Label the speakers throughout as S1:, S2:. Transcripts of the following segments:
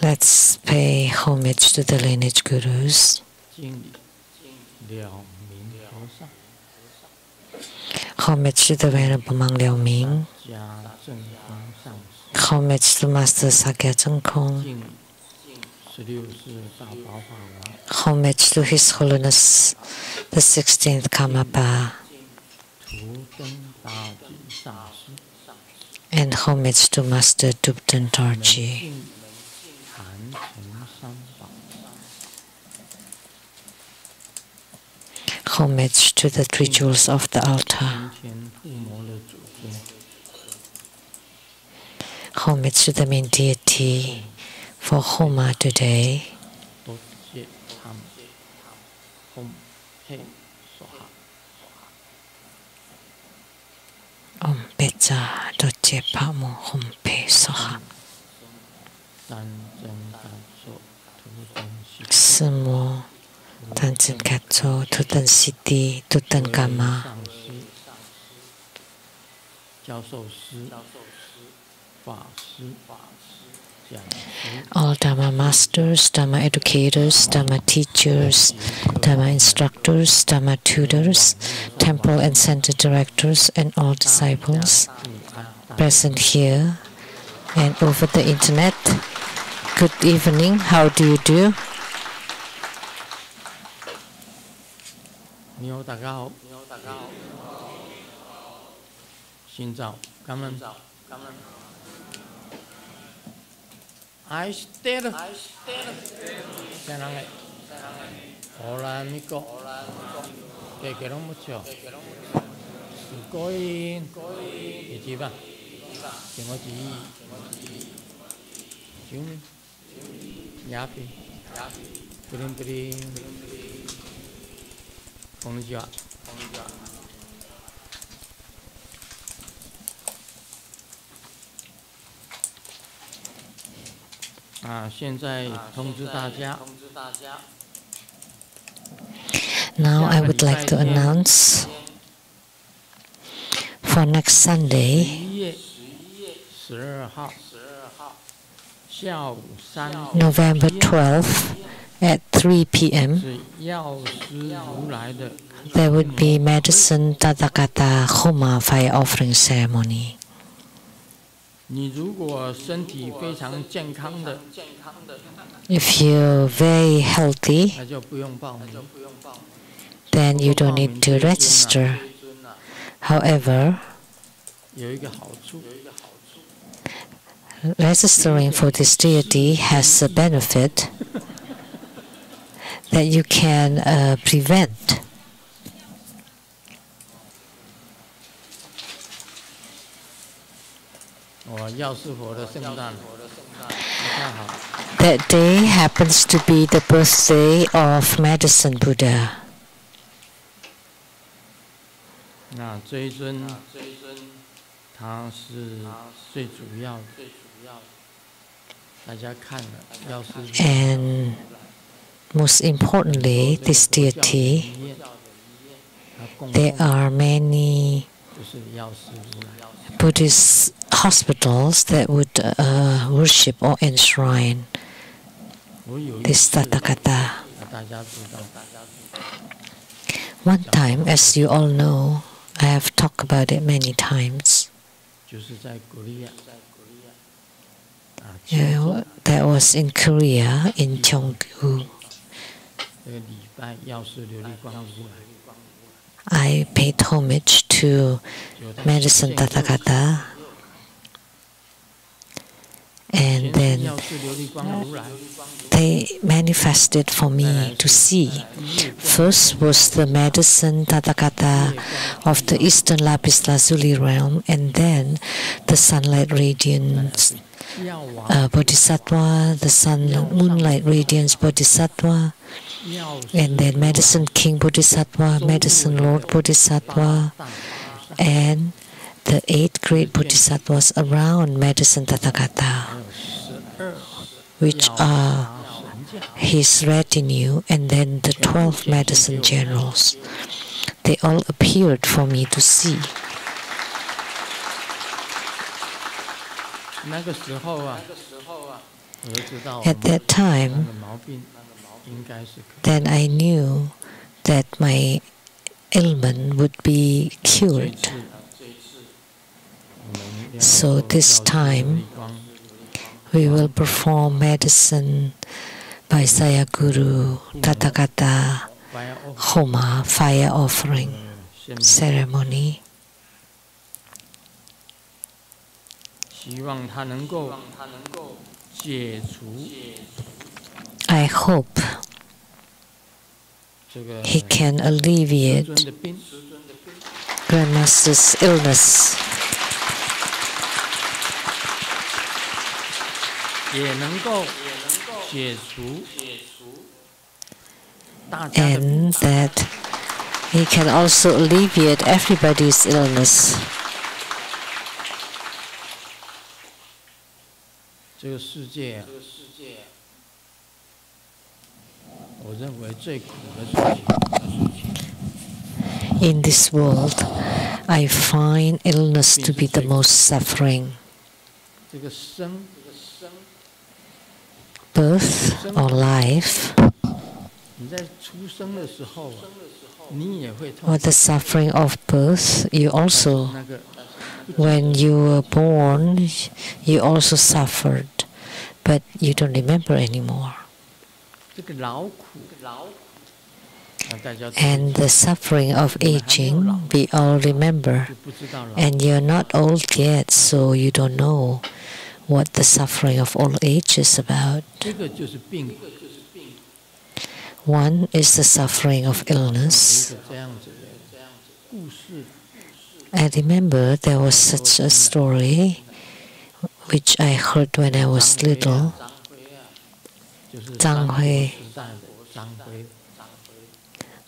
S1: Let's pay homage to the lineage gurus. Homage to the Venerable Monk Liao Ming. Homage to Master Sakya Cheng-kung. Homage to His Holiness the 16th Karmapa. And homage to Master Dubten Dorji. Homage to the three jewels of the altar. Homage to the main deity for Homa today. Om Pecha Doche Pamo Hom Pe Soha. Semu Tanjin Katso Tutan Siti Tutan Kama. All Dharma masters, Dharma educators, Dharma teachers, Dharma instructors, Dharma tutors, temple and center directors, and all disciples present here and over the internet. Good evening. How do you do?
S2: I stayed. Senang. Hola, amigo. Que quiero mucho. Sugoi. Ichiba. Kimochi. Jumi. Yapi. Prim. Konnichiwa. 现在通知大家。
S1: Now I would like to announce for next Sunday,
S2: 11月12号 下午3点
S1: November 12th at 3 p.m.
S2: 是药师如来的
S1: there would be medicine Tathagata Homa fire offering ceremony.
S2: 你如果身体非常健康的
S1: If you're very healthy,
S2: 那就不用报名
S1: then you don't need to register. However,
S2: 有一个好处
S1: registering for this deity has a benefit that you can prevent.
S2: 药师佛的圣诞
S1: That day happens to be the birthday of Medicine Buddha.
S2: 那这一尊他是最主要的 大家看了药师
S1: And most importantly, this deity, there are many Buddhist hospitals that would worship or enshrine this Tathagata. One time, as you all know, I have talked about it many times. That was in Korea, in Cheongju. I paid homage to Medicine Tathagata, and then they manifested for me to see. First was the Medicine Tathagata of the Eastern Lapis Lazuli realm, and then the Sunlight Radiance Bodhisattva, the Moonlight Radiance Bodhisattva, and then Medicine King Bodhisattva, Medicine Lord Bodhisattva, and the 8 great Bodhisattvas around Medicine Tathagata, which are his retinue, and then the 12 medicine generals. They all appeared for me to see. At that time, then I knew that my ailment would be cured. So this time, we will perform medicine by Sayaguru Tathagata Homa, fire offering ceremony. I hope he can alleviate Grandmaster's illness and that he can also alleviate everybody's illness. In this world, I find illness to be the most suffering. Birth or life, or the suffering of birth, you also, when you were born, you also suffered, but you don't remember anymore. And the suffering of aging, we all remember. And you're not old yet, so you don't know what the suffering of old age is about. One is the suffering of illness. I remember there was such a story which I heard when I was little.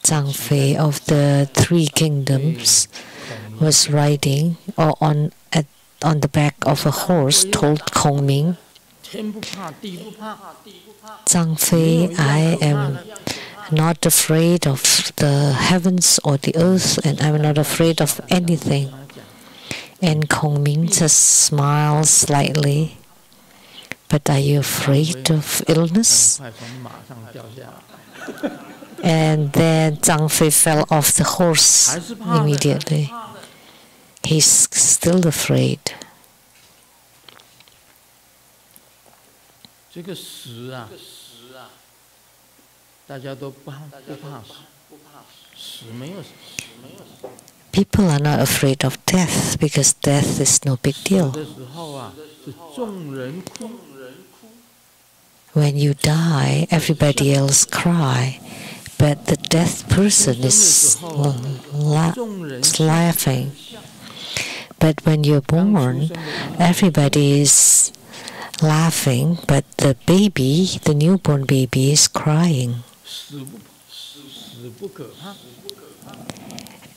S1: Zhang Fei of the Three Kingdoms was riding on the back of a horse, told Kongming, Zhang Fei, I am not afraid of the heavens or the earth, and I'm not afraid of anything. And Kongming just smiled slightly. But are you afraid of illness? And then Zhang Fei fell off the horse immediately. He's still afraid. People are not afraid of death because death is no big deal. When you die, everybody else cry, but the dead person is laughing. But when you're born, everybody is laughing, but the baby, the newborn baby, is crying.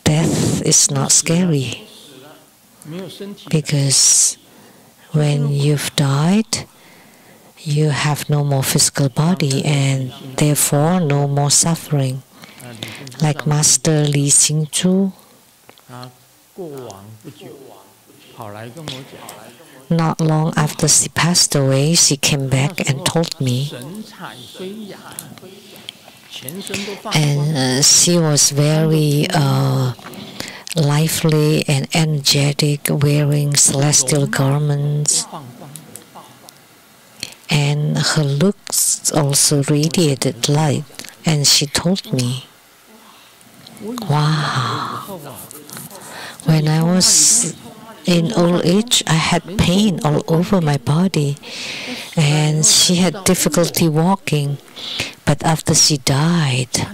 S1: Death is not scary because when you've died, you have no more physical body and therefore no more suffering. Like Master Li Xingzhu, not long after she passed away, she came back and told me. And she was very lively and energetic, wearing celestial garments. And her looks also radiated light. And she told me, wow, when I was in old age, I had pain all over my body. And she had difficulty walking. But after she died,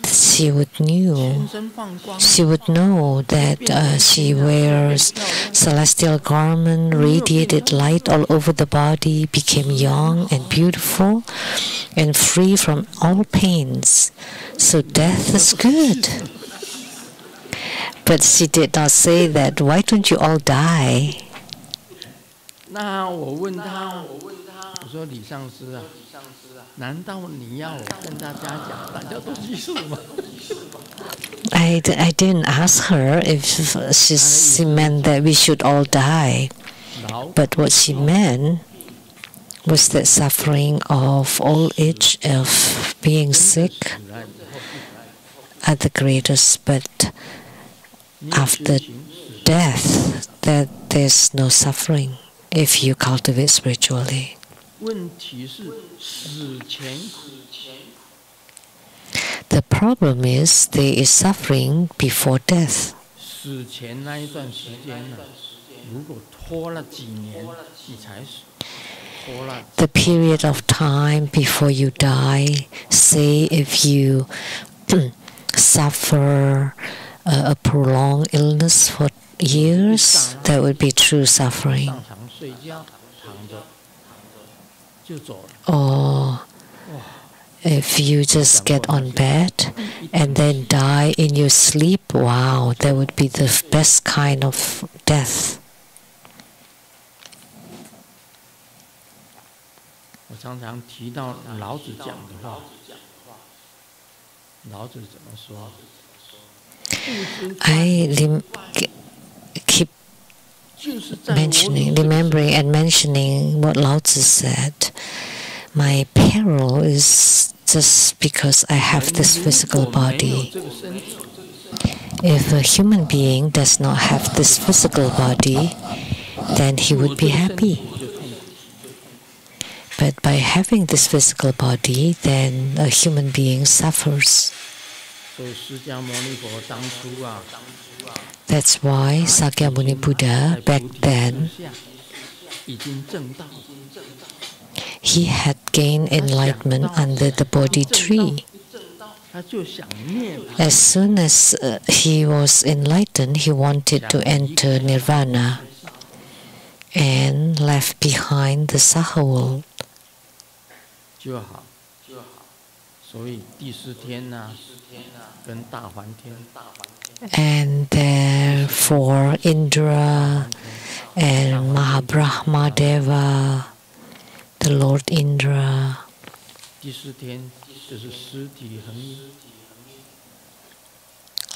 S1: she would know that she wears celestial garment, radiated light all over the body, became young and beautiful and free from all pains. So death is good. But she did not say that, why don't you all die? I didn't ask her if she meant that we should all die. But what she meant was that suffering of old age, of being sick, are the greatest. But after death, that there's no suffering if you cultivate spiritually. The problem is there is suffering before death. The period of time before you die, say if you suffer a prolonged illness for years, that would be true suffering. Or if you just get on bed and then die in your sleep, wow, that would be the best kind of death. I keep remembering and mentioning what Lao Tzu said. My peril is just because I have this physical body. If a human being does not have this physical body, then he would be happy. But by having this physical body, then a human being suffers. That's why Sakyamuni Buddha, back then, he had gained enlightenment under the Bodhi tree. As soon as he was enlightened, he wanted to enter Nirvana and left behind the Saha world. And therefore Indra and Mahabrahma Deva, the Lord Indra,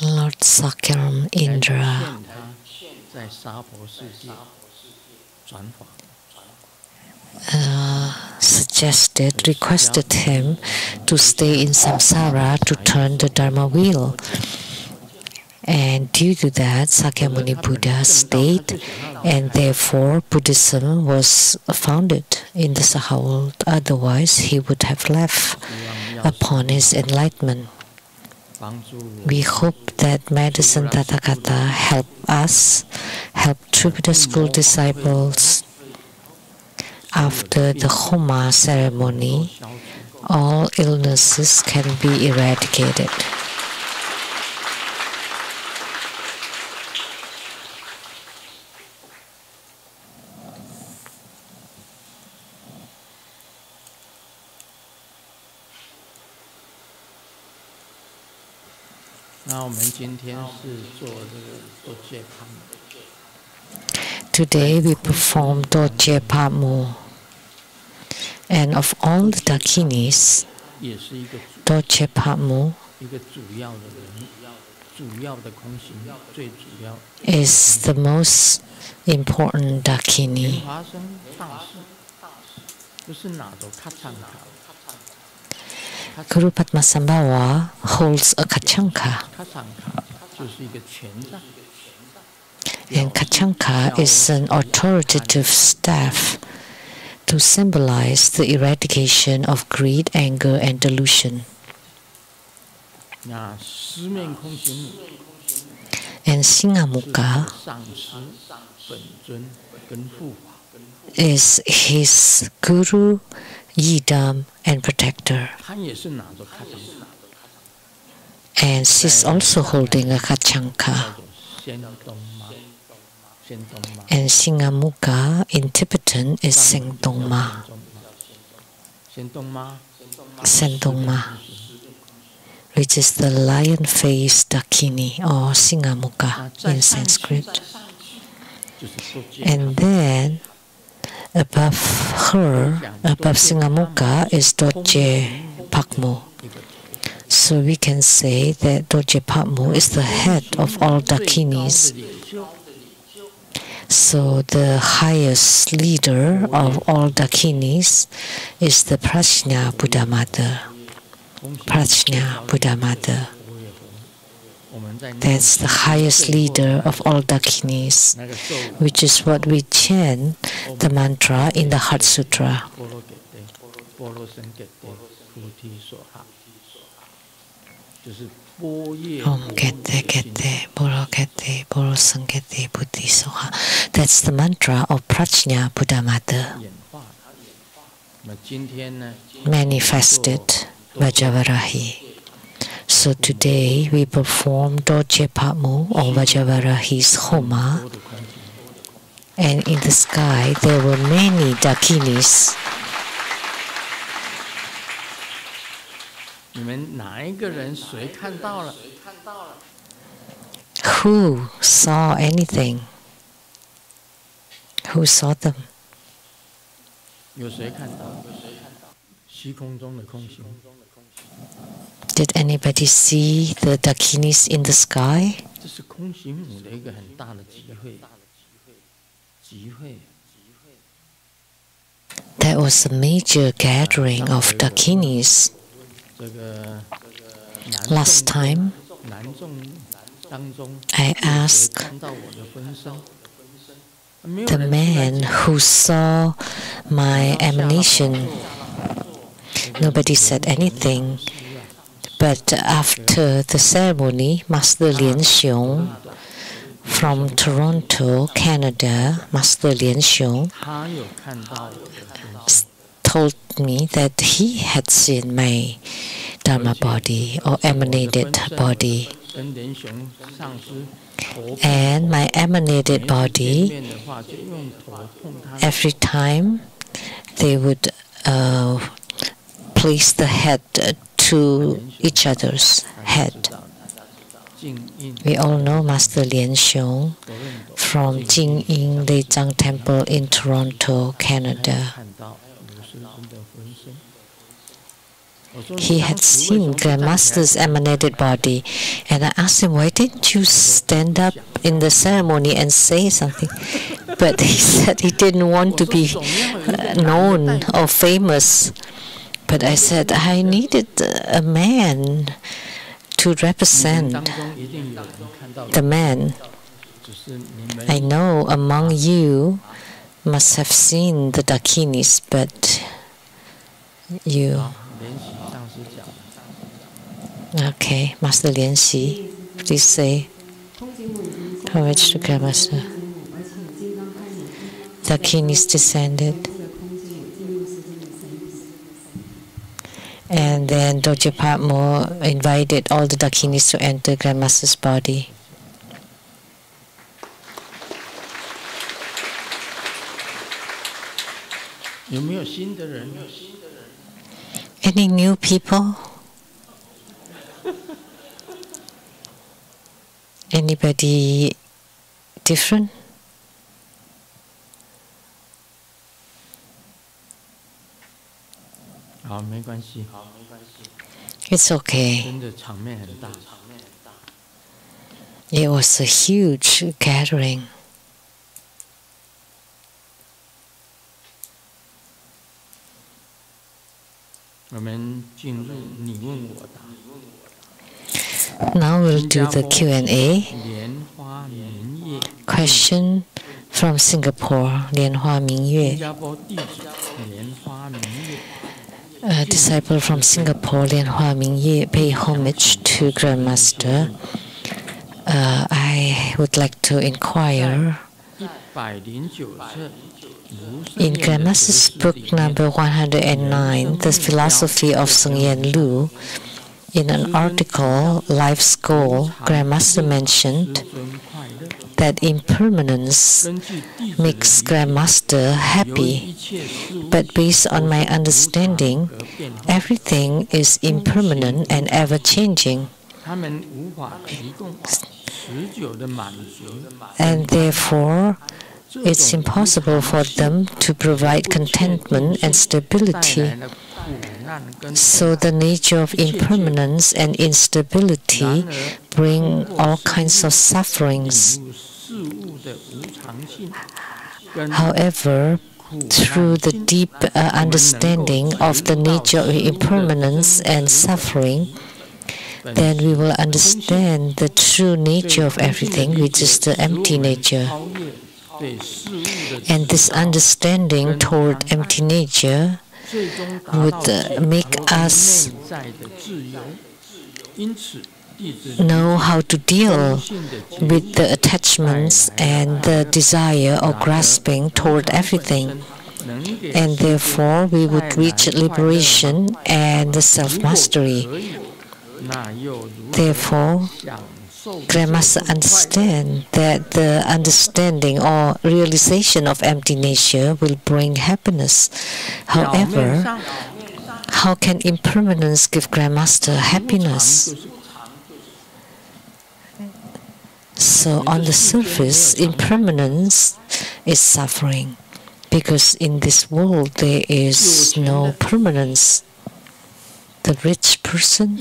S1: Lord Sakyaram Indra, requested him to stay in samsara to turn the Dharma wheel. And due to that, Sakyamuni Buddha stayed, and therefore Buddhism was founded in the Saha world. Otherwise, he would have left upon his enlightenment. We hope that Medicine Tathagata help us, help Tripura school disciples. After the Homa ceremony, all illnesses can be eradicated. Today we perform Dorje Pamu. And of all the Dakinis, Dorje Pamu is the most important Dakini. Guru Padmasambhava holds a Kachanka. And Kachanka is an authoritative staff to symbolize the eradication of greed, anger, and delusion. And Singamukha is his guru, yidam, and protector. And she's also holding a Kachanka. And Singamukha in Tibetan is Sengtongma. Sengtongma, which is the lion-faced Dakini or Singamukha in Sanskrit. And then above her, above Singamukha, is Dorje Pakmu. So we can say that Dorje Pakmu is the head of all Dakinis. So the highest leader of all Dakinis is the Prajna Buddha Mother. Prajna Buddha Mother. That's the highest leader of all Dakinis, which is what we chant the mantra in the Heart Sutra. Om Kete Kete Boro Kete Boro Sankete Buddhi Soha. That's the mantra of Prajna Buddha Mother, manifested Vajavarahi. So today we perform Doje Patmu or Vajavarahi's Homa, and in the sky there were many Dakinis. Who saw anything? Who saw them? Did anybody see the Dakinis in the sky? That was a major gathering of Dakinis. Last time, I asked the man who saw my emanation. Nobody said anything. But after the ceremony, Master Lien Xiong from Toronto, Canada, Master Lien Xiong told me that he had seen my Dharma body or emanated body. And my emanated body, every time they would place the head to each other's head. We all know Master Lien Xiong from Jing Ying Lei Zhang Temple in Toronto, Canada. He had seen Grandmaster's emanated body, and I asked him, why didn't you stand up in the ceremony and say something? But he said he didn't want to be known or famous. But I said, I needed a man to represent the man. I know among you must have seen the Dakinis, but you... Okay, Master Lien Xi, please say homage to Grandmaster. Dakinis descended. And then Doje Patmo invited all the Dakinis to enter Grandmaster's body. Any new people? Anybody different? It's okay. It was a huge gathering. Now we'll do the Q&A. Question from Singapore, Lianhua Mingyue. A disciple from Singapore, Lianhua Mingyue, pay homage to Grandmaster. I would like to inquire. In Grandmaster's book number 109, The Philosophy of Sung Yen Lu, in an article, Life's Goal, Grandmaster mentioned that impermanence makes Grandmaster happy. But based on my understanding, everything is impermanent and ever-changing. And therefore, it's impossible for them to provide contentment and stability. So the nature of impermanence and instability bring all kinds of sufferings. However, through the deep understanding of the nature of impermanence and suffering, then we will understand the true nature of everything, which is the empty nature. And this understanding toward empty nature would make us know how to deal with the attachments and the desire or grasping toward everything. And therefore, we would reach liberation and the self-mastery. Therefore, Grandmaster understands that the understanding or realization of empty nature will bring happiness. However, how can impermanence give Grandmaster happiness? So on the surface, impermanence is suffering, because in this world there is no permanence. The rich person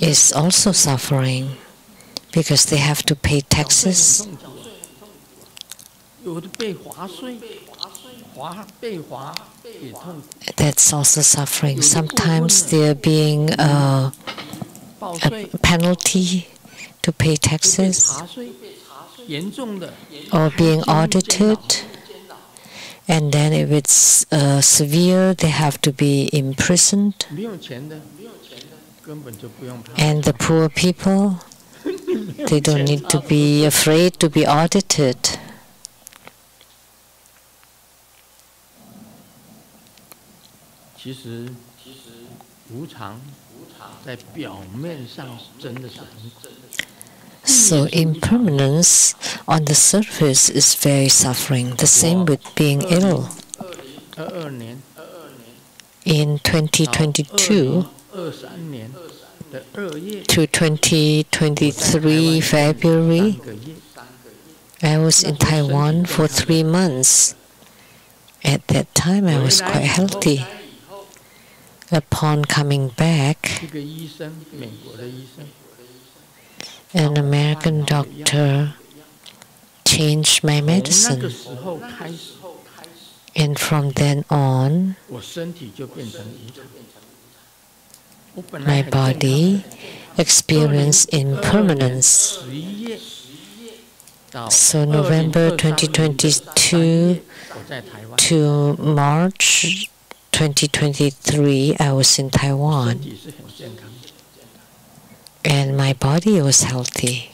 S1: is also suffering because they have to pay taxes. That's also suffering. Sometimes they're being a penalty to pay taxes, or being audited, and then if it's severe, they have to be imprisoned. And the poor people, they don't need to be afraid to be audited. So impermanence on the surface is very suffering. The same with being ill. In 2022 to 2023 February, I was in Taiwan for 3 months. At that time, I was quite healthy. Upon coming back, an American doctor changed my medicine. And from then on, my body experienced impermanence. So November 2022 to March 2023, I was in Taiwan. And my body was healthy.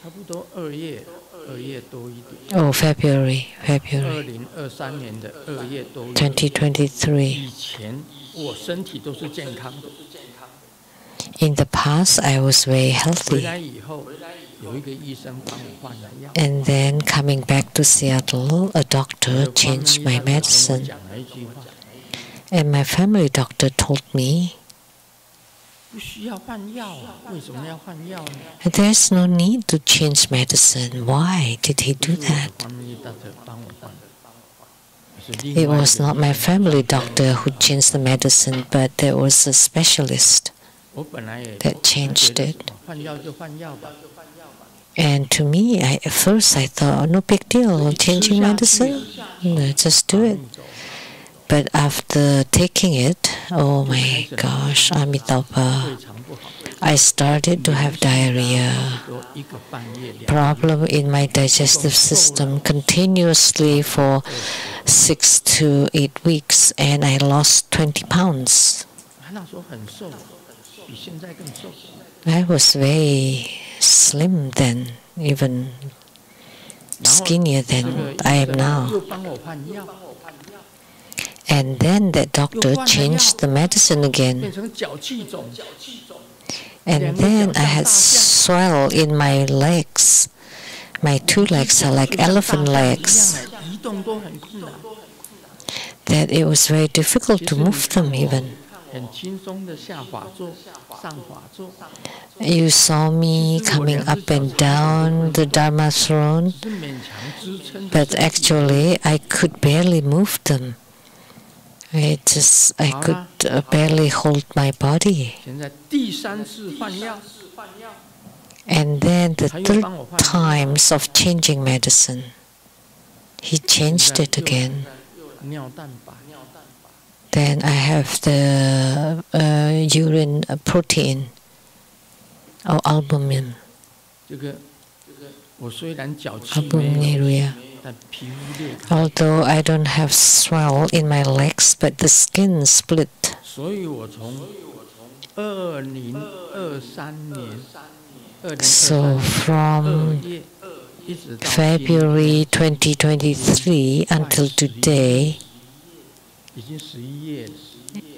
S1: Oh, February 2023. In the past, I was very healthy. And then coming back to Seattle, a doctor changed my medicine. And my family doctor told me, there's no need to change medicine. Why did he do that? It was not my family doctor who changed the medicine, but there was a specialist that changed it. And to me, at first I thought, oh, no big deal, changing medicine, just do it. But after taking it, oh my gosh, Amitabha, I started to have diarrhea, problem in my digestive system continuously for 6 to 8 weeks, and I lost 20 pounds. I was very slim then, even skinnier than I am now. And then that doctor changed the medicine again. And then I had swell in my legs. My 2 legs are like elephant legs. That it was very difficult to move them even. You saw me coming up and down the Dharma throne, but actually I could barely move them. I could barely hold my body. And then the third times of changing medicine, he changed it again. Then I have the urine protein or albumin. Albuminuria. Although I don't have swell in my legs, but the skin split. So from February 2023 until today,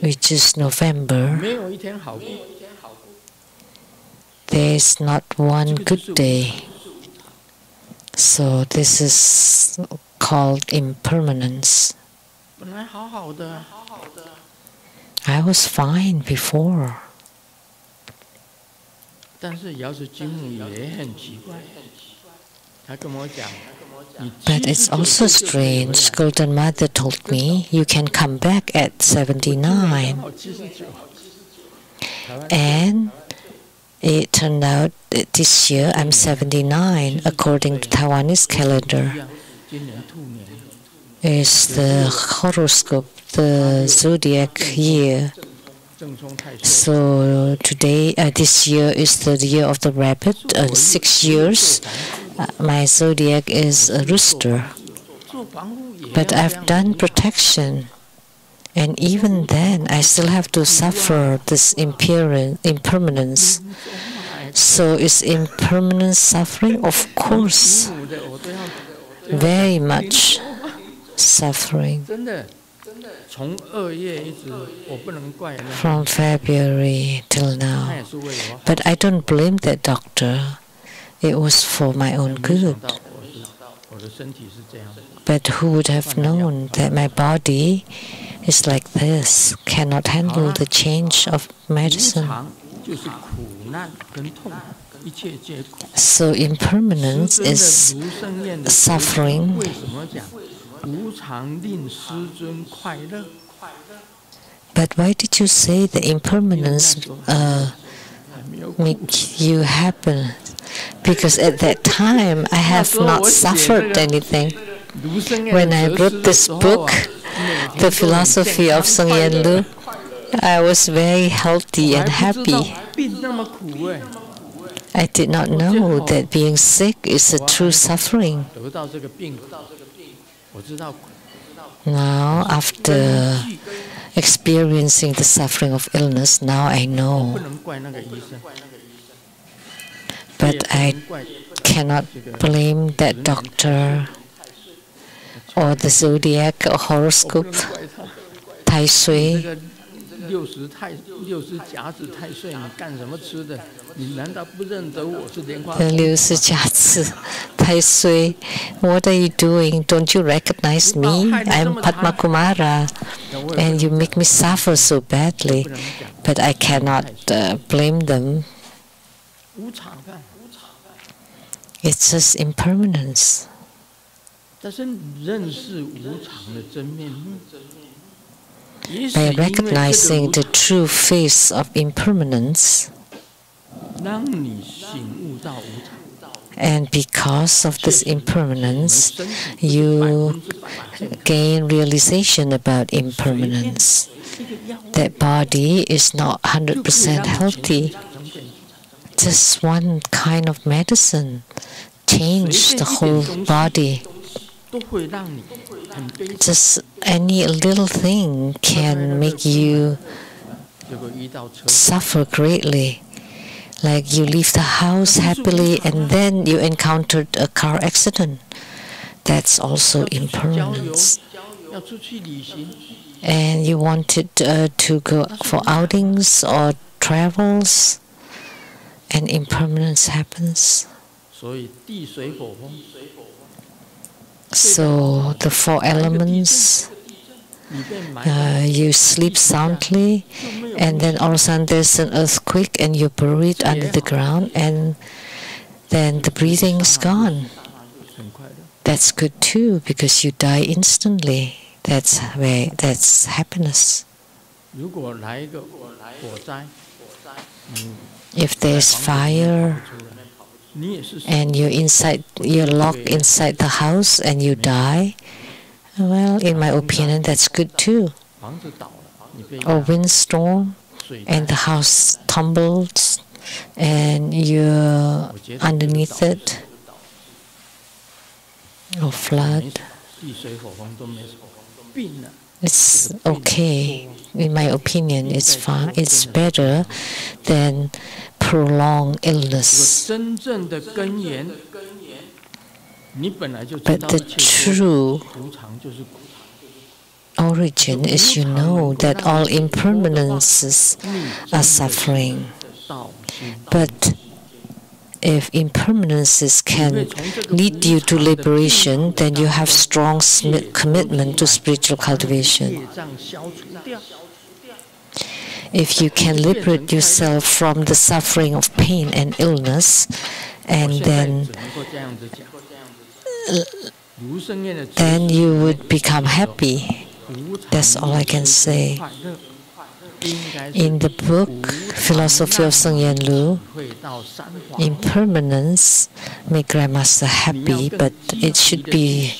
S1: which is November, there is not one good day. So this is called impermanence. I was fine before. But it's also strange. Golden Mother told me, you can come back at 79. And it turned out that this year I'm 79, according to Taiwanese calendar. It's the horoscope, the zodiac year. So today, this year is the year of the rabbit. 6 years, my zodiac is a rooster. But I've done protection. And even then, I still have to suffer this impermanence. So is impermanence suffering? Of course. Very much suffering. From February till now. But I don't blame that doctor. It was for my own good. But who would have known that my body is like this, cannot handle the change of medicine? So impermanence is suffering. But why did you say the impermanence make you happen? Because at that time I have not suffered anything. When I wrote this book, The Philosophy of Sung Yen Lu, I was very healthy and happy. I did not know that being sick is a true suffering. Now, after experiencing the suffering of illness, now I know. But I cannot blame that doctor or the zodiac or horoscope, Tai Sui. Tai Sui, what are you doing? Don't you recognize me? I'm Padma Kumara, and you make me suffer so badly. But I cannot blame them. It's just impermanence. By recognizing the true face of impermanence, and because of this impermanence, you gain realization about impermanence. That body is not 100% healthy. Just one kind of medicine changed the whole body. Just any little thing can make you suffer greatly. Like you leave the house happily and then you encountered a car accident. That's also impermanence. And you wanted to go for outings or travels, and impermanence happens. So the 4 elements, you sleep soundly, and then all of a sudden there's an earthquake and you're buried under the ground, and then the breathing is gone. That's good too, because you die instantly. That's happiness. If there's fire and you're locked inside the house and you die, well, in my opinion, that's good too. Or windstorm and the house tumbles and you're underneath it, or flood. It's okay. In my opinion, it's fine. It's better than prolonged illness. But the true origin is you know that all impermanences are suffering. But if impermanences can lead you to liberation, then you have strong commitment to spiritual cultivation. If you can liberate yourself from the suffering of pain and illness, and then you would become happy. That's all I can say. In the book Philosophy of Seng Yen Lu, impermanence make Grandmaster happy, but it should be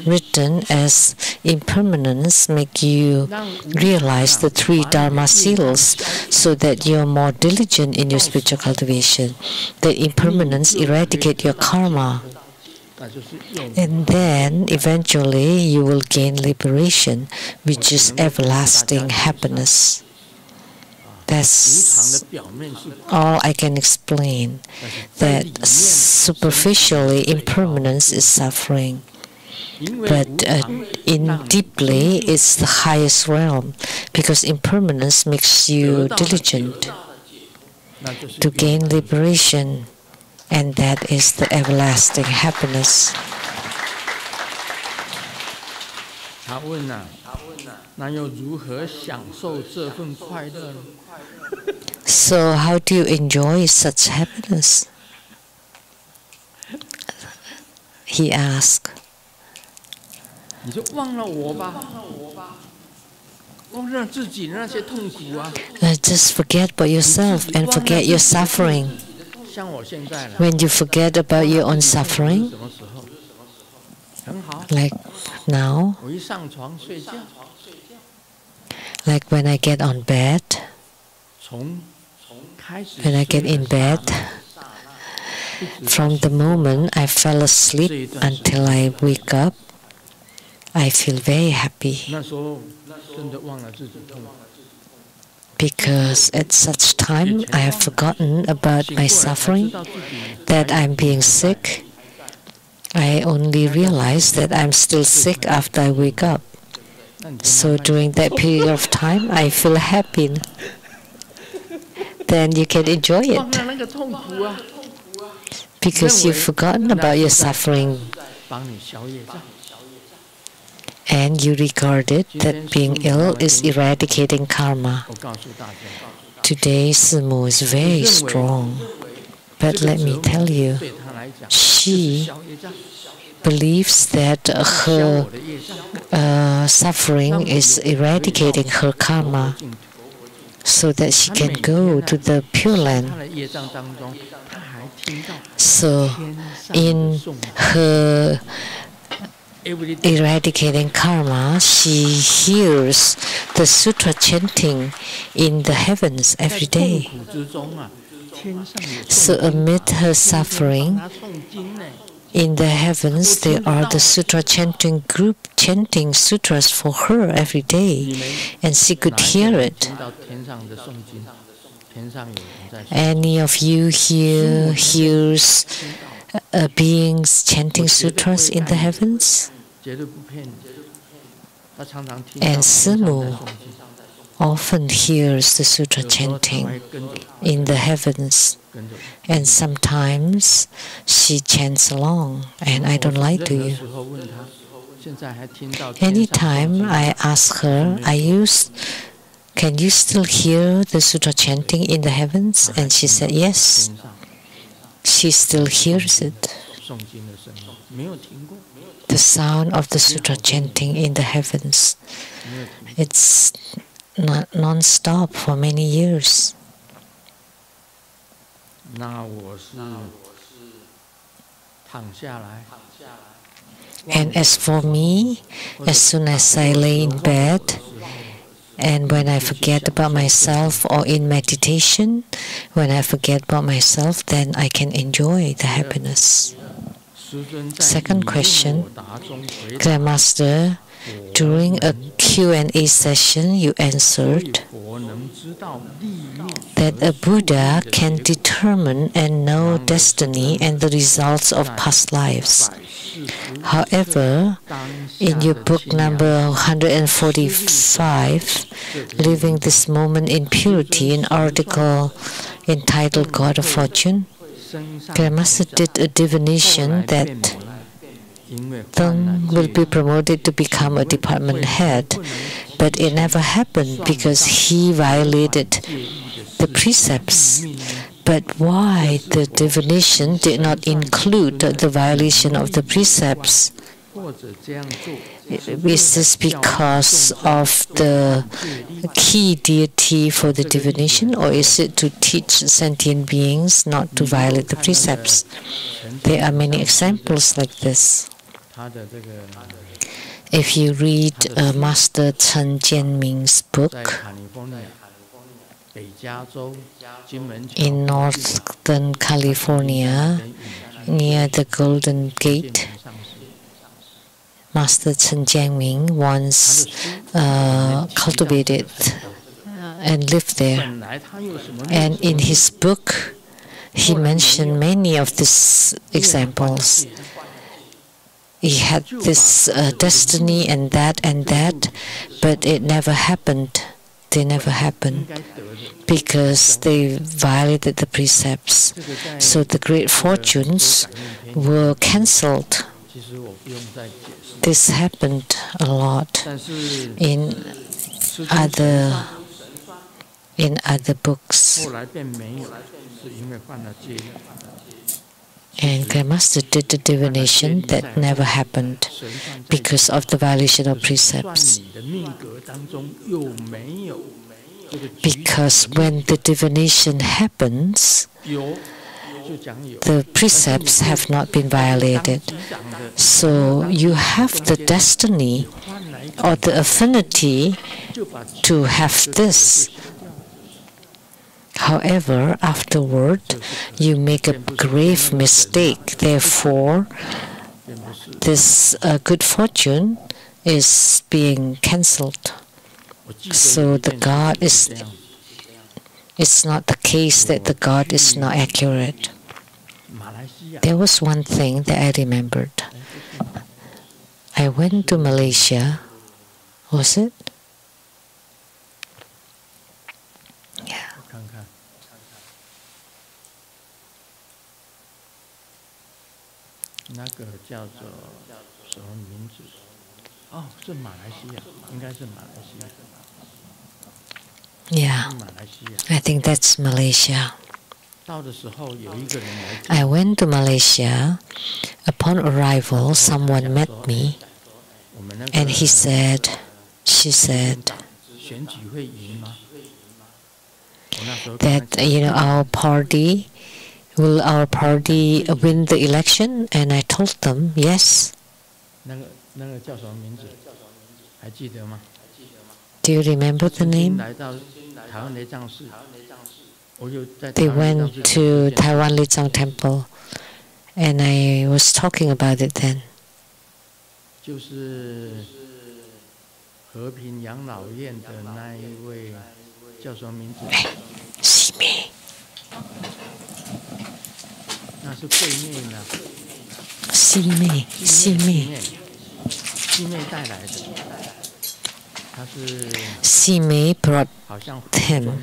S1: written as impermanence make you realize the three Dharma seals so that you're more diligent in your spiritual cultivation. That impermanence eradicate your karma. And then eventually you will gain liberation, which is everlasting happiness. That's all I can explain, that superficially impermanence is suffering, but in deeply it's the highest realm, because impermanence makes you diligent to gain liberation, and that is the everlasting happiness. So how do you enjoy such happiness? He asked. Just forget about yourself and forget your suffering. When you forget about your own suffering, like now, like when I get on bed, when I get in bed, from the moment I fell asleep until I wake up, I feel very happy. Because at such time I have forgotten about my suffering, that I'm being sick. I only realize that I'm still sick after I wake up. So during that period of time, I feel happy. Then you can enjoy it. Because you've forgotten about your suffering. And you regard it that being ill is eradicating karma. Today, Simu is very strong. But let me tell you, she believes that her suffering is eradicating her karma, so that she can go to the Pure Land. So, in her eradicating karma, she hears the sutra chanting in the heavens every day. So amid her suffering, in the heavens there are the sutra chanting group chanting sutras for her every day, and she could hear it. Any of you here hears beings chanting sutras in the heavens? And Simu often hears the sutra chanting in the heavens, and sometimes she chants along, and I don't lie to you. Anytime I ask her, can you still hear the sutra chanting in the heavens? And she said yes. She still hears it. The sound of the sutra chanting in the heavens. It's not non-stop for many years. And as for me, as soon as I lay in bed, and when I forget about myself, or in meditation, when I forget about myself, then I can enjoy the happiness. Second question, Grandmaster, during a Q&A session, you answered that a Buddha can determine and know destiny and the results of past lives. However, in your book number 145, Living This Moment in Purity, an article entitled God of Fortune, Grandmaster did a divination that Thung will be promoted to become a department head, but it never happened because he violated the precepts. But why the divination did not include the violation of the precepts? Is this because of the key deity for the divination, or is it to teach sentient beings not to violate the precepts? There are many examples like this. If you read Master Chen Jianming's book, in northern California, near the Golden Gate, Master Chen Jianming once cultivated and lived there. And in his book, he mentioned many of these examples. He had this destiny and that, but it never happened. They never happened because they violated the precepts. So the great fortunes were cancelled. This happened a lot in other books. And Grandmaster did the divination that never happened because of the violation of precepts. Because when the divination happens, the precepts have not been violated. So you have the destiny or the affinity to have this. However, afterward, you make a grave mistake. Therefore, this good fortune is being cancelled. So the God is, it's not the case that the God is not accurate. There was one thing that I remembered. I went to Malaysia, was it? Yeah. Yeah, I think that's Malaysia. I went to Malaysia. Upon arrival, someone met me, and she said, that will our party win the election? And I told them, yes. Do you remember the name? They went to Taiwan Lizang Temple, and I was talking about it then. See me. Sime brought him.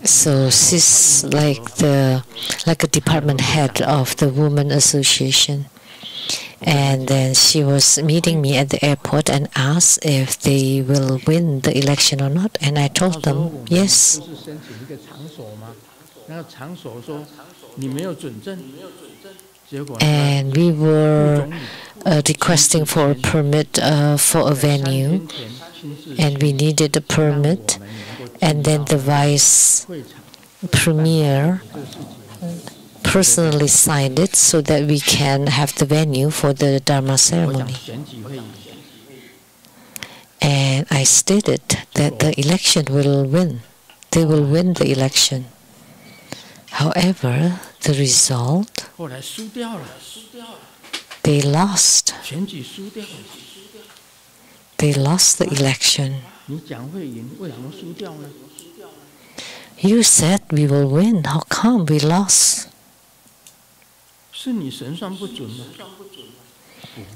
S1: So she's like a department head of the Women Association. And then she was meeting me at the airport and asked if they will win the election or not. And I told them, yes. and we were requesting for a permit for a venue, and we needed a permit, and then the vice premier personally signed it so that we can have the venue for the Dharma ceremony. And I stated that the election will win. They will win the election. However, the result, they lost. They lost the election. You said we will win. How come we lost?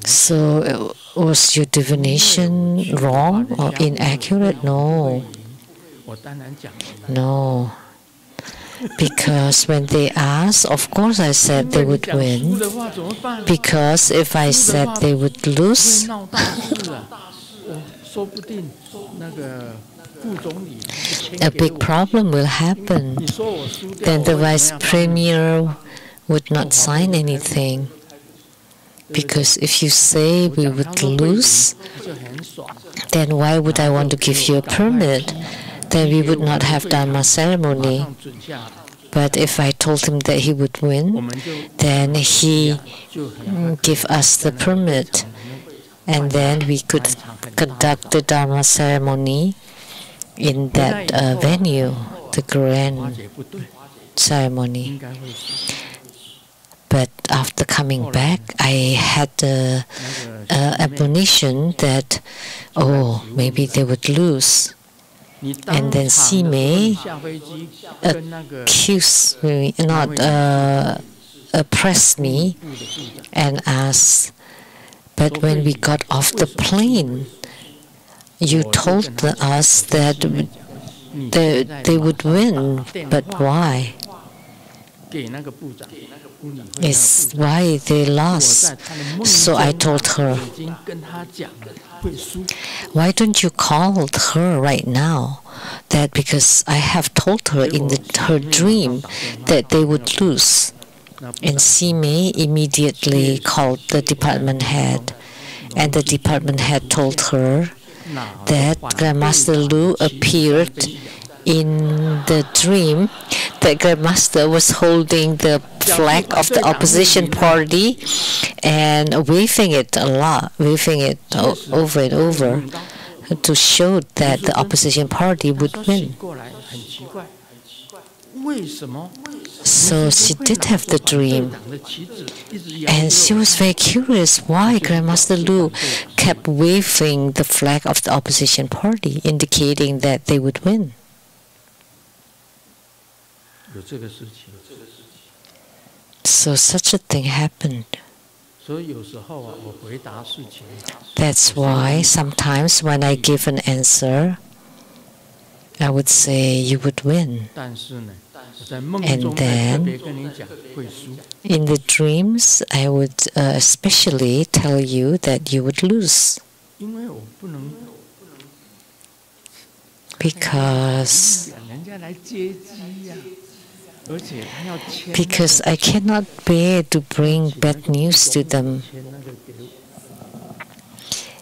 S1: So was your divination wrong or inaccurate? No. No. Because when they asked, of course I said they would win. Because if I said they would lose, a big problem will happen. Then the vice premier would not sign anything. Because if you say we would lose, then why would I want to give you a permit? Then we would not have Dharma ceremony. But if I told him that he would win, then he give us the permit. And then we could conduct the Dharma ceremony in that venue, the grand ceremony. But after coming back, I had the admonition that, oh, maybe they would lose. And then Sime accused me, pressed me and asked, but when we got off the plane, you told us that they would win, but why? It's why they lost. So I told her, why don't you call her right now? That because I have told her in her dream that they would lose. And Sime immediately called the department head, and the department head told her that Grandmaster Lu appeared in the dream that Grandmaster was holding the flag of the opposition party and waving it a lot, waving it over and over to show that the opposition party would win. So she did have the dream, and she was very curious why Grandmaster Lu kept waving the flag of the opposition party, indicating that they would win. So such a thing happened. That's why sometimes when I give an answer, I would say you would win. And then in the dreams, I would especially tell you that you would lose. Because I cannot bear to bring bad news to them.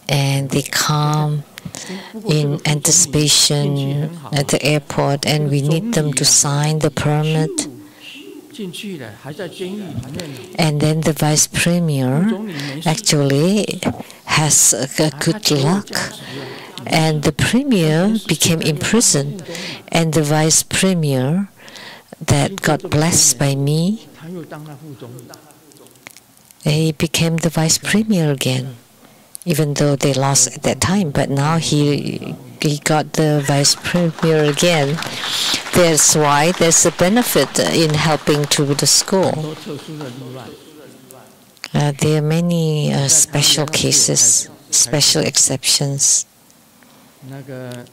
S1: And they come in anticipation at the airport, and we need them to sign the permit. And then the vice premier actually has a good luck. And the premier became imprisoned, and the vice premier that got blessed by me, he became the vice premier again, even though they lost at that time. But now he got the vice premier again. That's why there's a benefit in helping to the school. There are many special cases, special exceptions.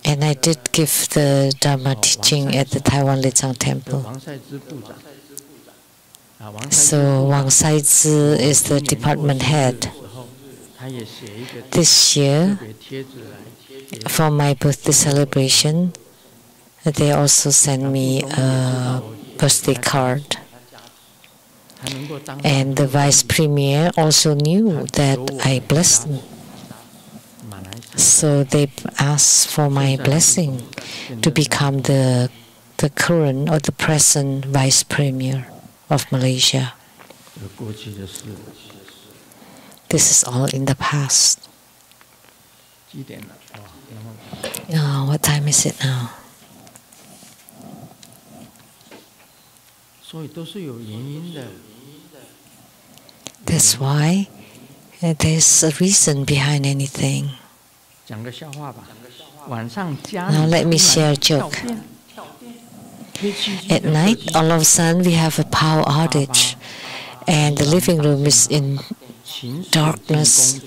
S1: And I did give the Dharma teaching at the Taiwan Lichang Temple. So Wang Saizi is the department head. This year, for my birthday celebration, they also sent me a birthday card. And the vice premier also knew that I blessed them. So they asked for my blessing to become the current or the present vice premier of Malaysia. This is all in the past. Oh, what time is it now? That's why there's a reason behind anything. Now let me share a joke. At night, all of a sudden we have a power outage, and the living room is in darkness.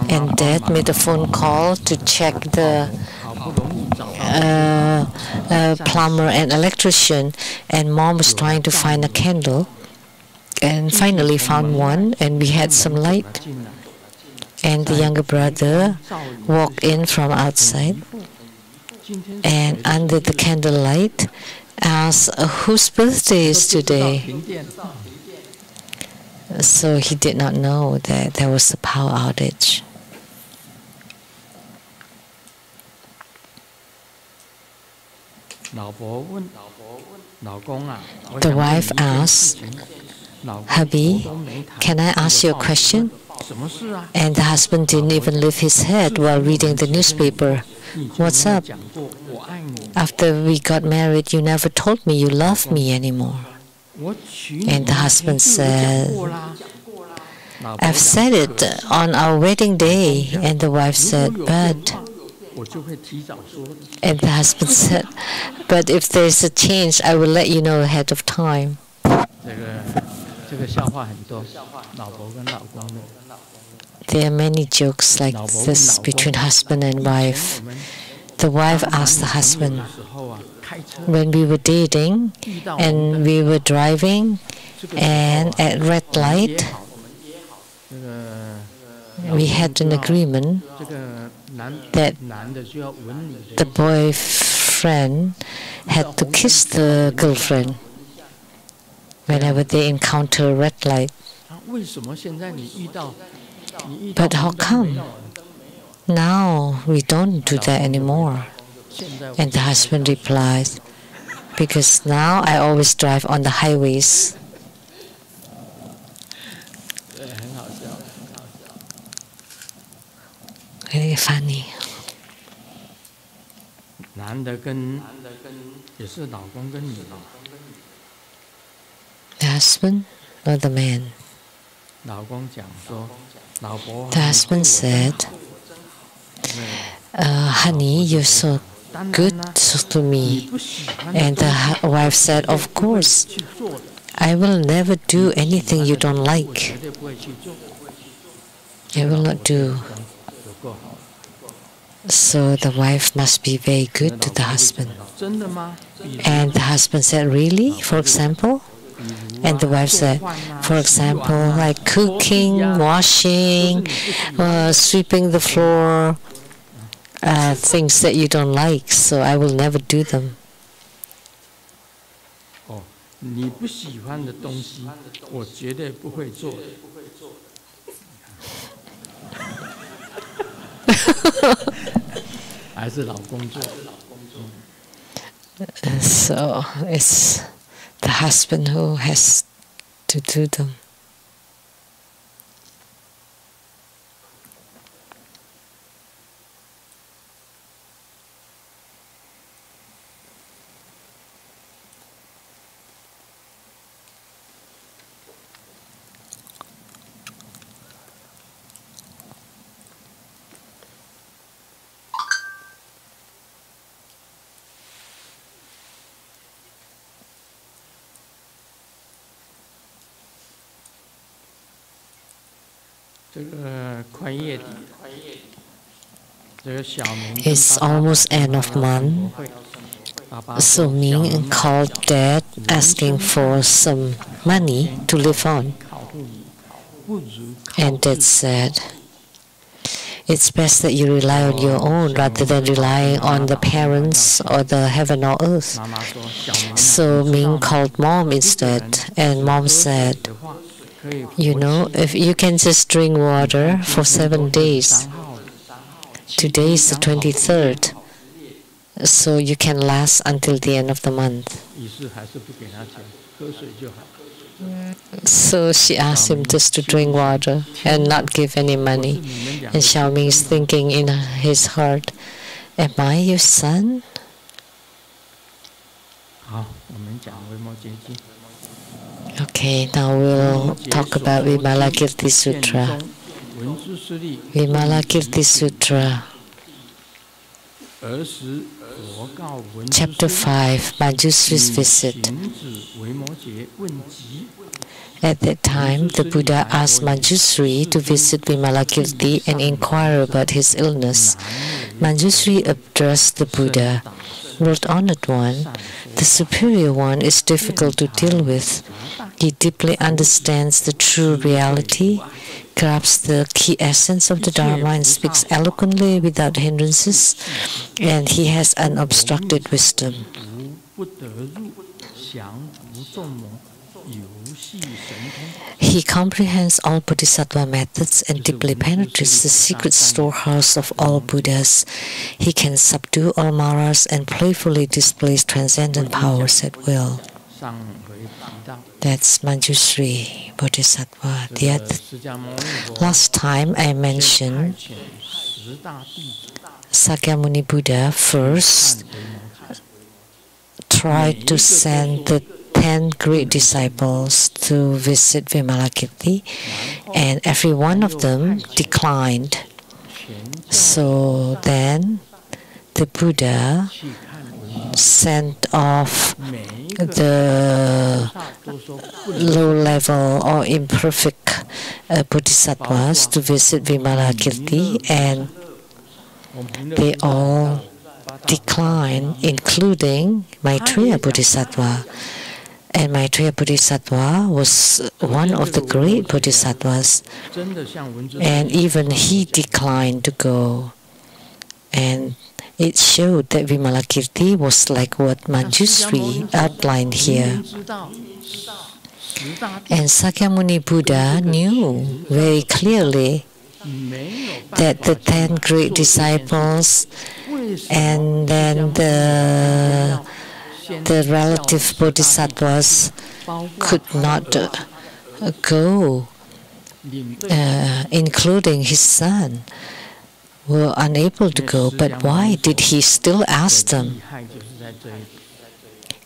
S1: And Dad made a phone call to check the plumber and electrician, and Mom was trying to find a candle, and finally found one, and we had some light. And the younger brother walked in from outside, and under the candlelight asked, whose birthday is today? So he did not know that there was a power outage. The wife asked, hubby, can I ask you a question? And the husband didn't even lift his head while reading the newspaper. What's up? After we got married, you never told me you loved me anymore. And the husband said, I've said it on our wedding day. And the wife said, but... And the husband said, but if there's a change, I will let you know ahead of time. There are many jokes like this between husband and wife. The wife asked the husband, when we were dating and we were driving and at red light, we had an agreement that the boyfriend had to kiss the girlfriend whenever they encounter a red light. But how come now we don't do that anymore? And the husband replied, because now I always drive on the highways. Very funny. The husband or the man? The husband said, honey, you're so good to me. And the wife said, of course, I will never do anything you don't like. I will not do. So the wife must be very good to the husband. And the husband said, really? For example? And the wife said, for example, like cooking, washing, sweeping the floor, things that you don't like, so I will never do them. So it's the husband who has to do them. It's almost end of month, so Ming called Dad asking for some money to live on. And Dad said, It's best that you rely on your own rather than relying on the parents or the heaven or earth. So Ming called Mom instead, and Mom said, you know, if you can just drink water for 7 days. Today is the 23rd, so you can last until the end of the month. So she asked him just to drink water and not give any money. And Xiaoming is thinking in his heart, am I your son? Okay, now we'll talk about Vimalakirti Sutra. Vimalakirti Sutra. Chapter 5, Manjusri's visit. At that time, the Buddha asked Manjusri to visit Vimalakirti and inquire about his illness. Manjusri addressed the Buddha, Most Honored One, the Superior One is difficult to deal with. He deeply understands the true reality, grasps the key essence of the Dharma and speaks eloquently without hindrances, and he has unobstructed wisdom. He comprehends all bodhisattva methods and deeply penetrates the secret storehouse of all Buddhas. He can subdue all maras and playfully displays transcendent powers at will. That's Manjusri Bodhisattva. Last time I mentioned Sakyamuni Buddha first tried to send the 10 great disciples to visit Vimalakirti, and every one of them declined. So then the Buddha sent off the low-level or imperfect bodhisattvas to visit Vimalakirti, and they all declined, including Maitreya Bodhisattva. And Maitreya Bodhisattva was one of the great bodhisattvas, and even he declined to go. And it showed that Vimalakirti was like what Manjusri outlined here. And Sakyamuni Buddha knew very clearly that the 10 great disciples and then the relative bodhisattvas could not go, including his son, were unable to go. But why did he still ask them?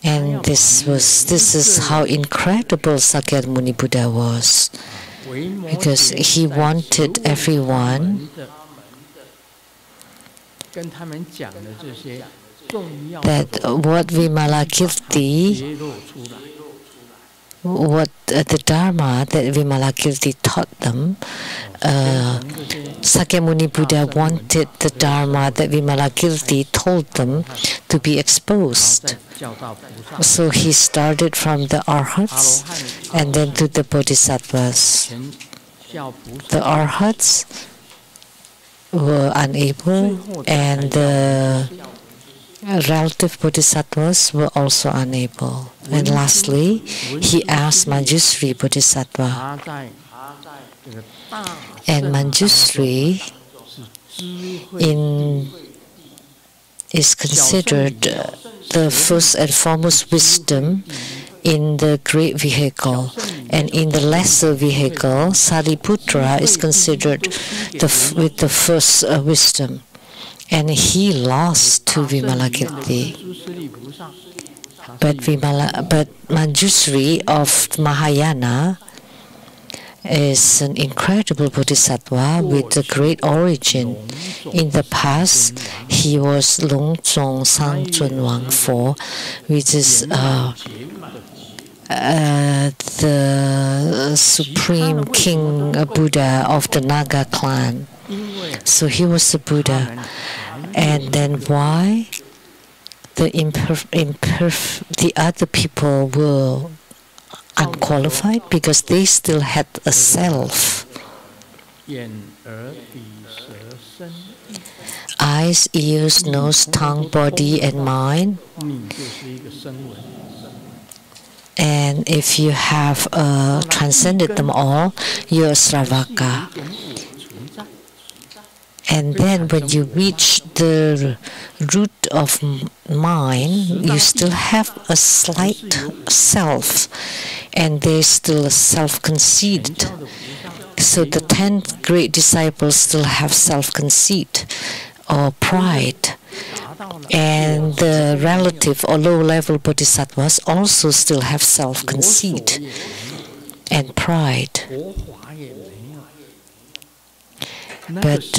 S1: And this is how incredible Sakyamuni Buddha was, because he wanted everyone that what Vimalakirti, what the Dharma that Vimalakirti taught them, Sakyamuni Buddha wanted the Dharma that Vimalakirti told them to be exposed. So he started from the Arhats and then to the Bodhisattvas. The Arhats were unable, and the relative bodhisattvas were also unable. And lastly, he asked Manjusri Bodhisattva. And Manjusri is considered the first and foremost wisdom in the great vehicle, and in the lesser vehicle, Sariputra is considered with the first wisdom, and he lost to Vimalakirti. But Manjusri of Mahayana is an incredible bodhisattva with a great origin. In the past, he was Long Zong Sang Chun Wang Fo, which is the supreme king Buddha of the Naga clan. So he was a Buddha. And then why the other people were unqualified? Because they still had a self. eyes, ears, nose, tongue, body, and mind. And if you have transcended them all, you're a Sravaka. And then when you reach the root of mind, you still have a slight self, and there's still a self-conceit. So the 10 great disciples still have self-conceit or pride. And the relative or low-level bodhisattvas also still have self-conceit and pride. But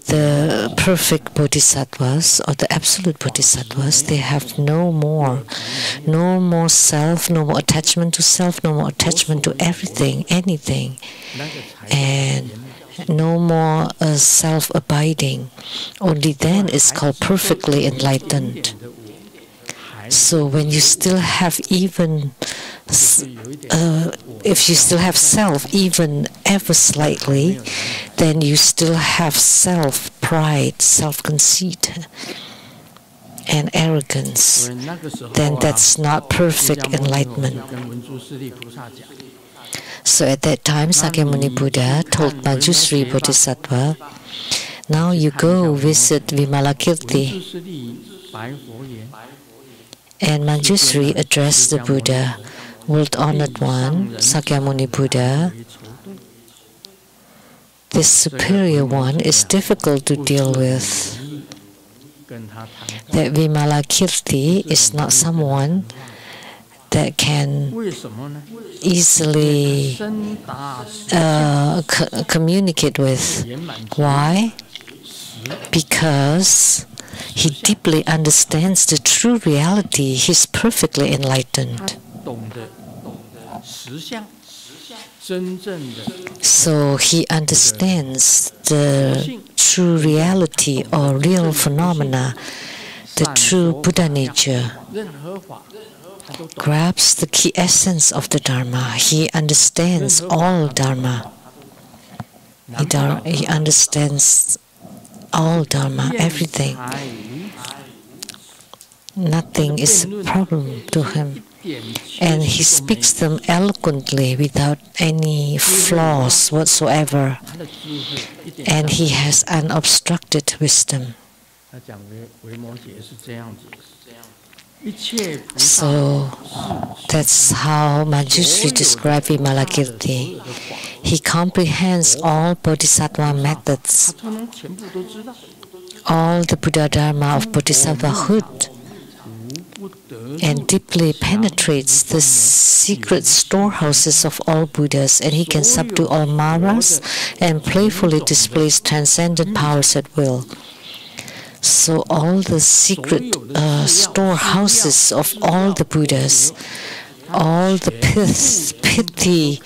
S1: the perfect bodhisattvas or the absolute bodhisattvas, they have no more self, no more attachment to self, no more attachment to everything, anything, and no more self-abiding. Only then is called perfectly enlightened. So when you still have even, if you still have self even ever slightly, then you still have self-pride, self-conceit, and arrogance. Then that's not perfect enlightenment. So at that time, Sakyamuni Buddha told Manjusri Bodhisattva, now you go visit Vimalakirti. And Manjusri addressed the Buddha, World Honored One, Sakyamuni Buddha. This superior one is difficult to deal with. That Vimalakirti is not someone that can easily communicate with. Why? Because he deeply understands the true reality. He's perfectly enlightened. So he understands the true reality or real phenomena, the true Buddha nature, grabs the key essence of the Dharma. He understands all Dharma. He understands all Dharma, everything. Nothing is a problem to him. And he speaks them eloquently without any flaws whatsoever. And he has unobstructed wisdom. So that's how Manjusri described Vimalakirti. He comprehends all bodhisattva methods, all the Buddha Dharma of bodhisattvahood, and deeply penetrates the secret storehouses of all Buddhas, and he can subdue all Maras and playfully displays transcendent powers at will. So all the secret storehouses of all the Buddhas, all the pithy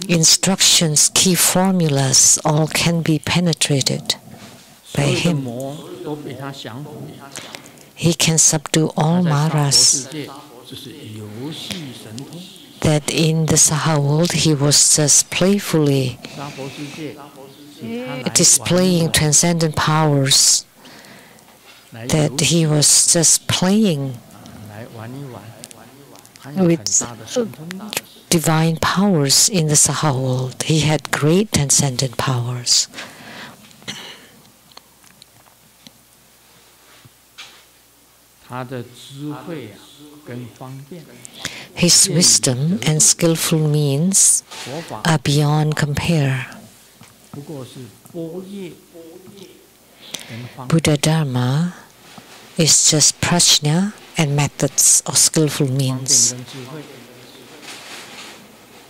S1: instructions, key formulas, all can be penetrated by him. He can subdue all Maras. That in the Saha world he was just playfully displaying transcendent powers. That he was just playing with divine powers in the Saha world. He had great transcendent powers. His wisdom and skillful means are beyond compare. Buddha Dharma is just prajna and methods or skillful means.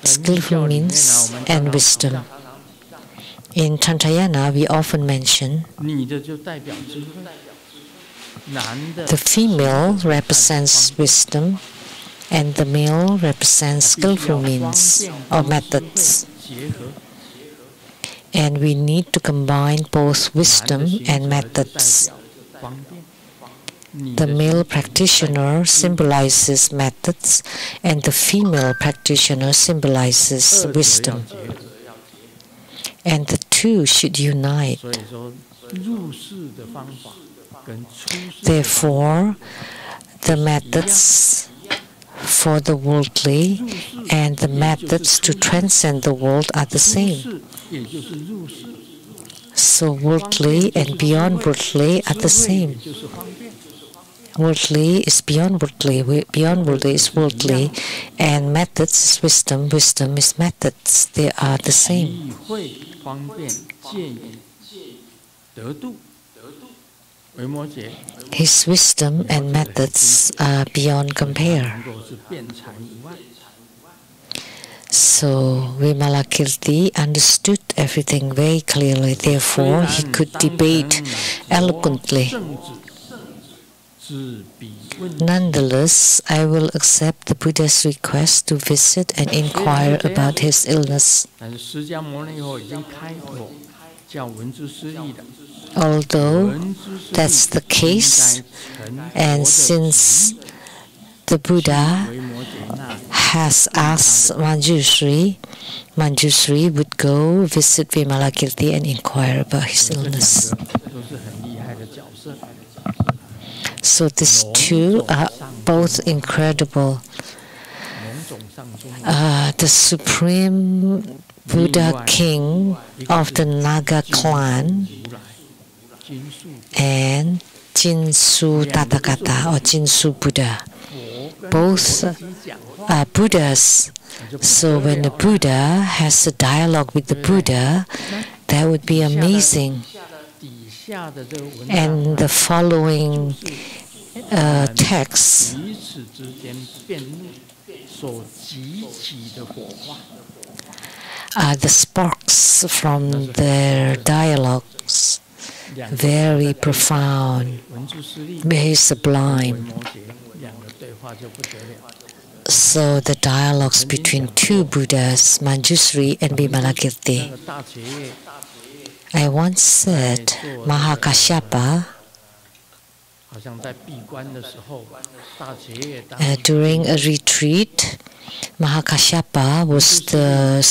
S1: Skillful means and wisdom. In Tantrayana, we often mention the female represents wisdom and the male represents skillful means or methods. And we need to combine both wisdom and methods. The male practitioner symbolizes methods and the female practitioner symbolizes wisdom. and the two should unite. Therefore, the methods for the worldly and the methods to transcend the world are the same. So worldly and beyond worldly are the same. Worldly is beyond worldly, beyond worldly is worldly, and methods is wisdom, wisdom is methods. They are the same. His wisdom and methods are beyond compare. So Vimalakirti understood everything very clearly, therefore he could debate eloquently. Nonetheless, I will accept the Buddha's request to visit and inquire about his illness. Although that's the case, and since the Buddha has asked Manjushri, Manjushri would go visit Vimalakirti and inquire about his illness. So these two are both incredible. The Supreme Buddha King of the Naga clan and Jinsu Tathagata or Jinsu Buddha. Both are Buddhas. So when the Buddha has a dialogue with the Buddha, that would be amazing. And the following texts are the sparks from their dialogues, very profound, very sublime. So the dialogues between two Buddhas, Manjushri and Vimalakirti. I once said Mahakasyapa during a retreat, Mahakasyapa was the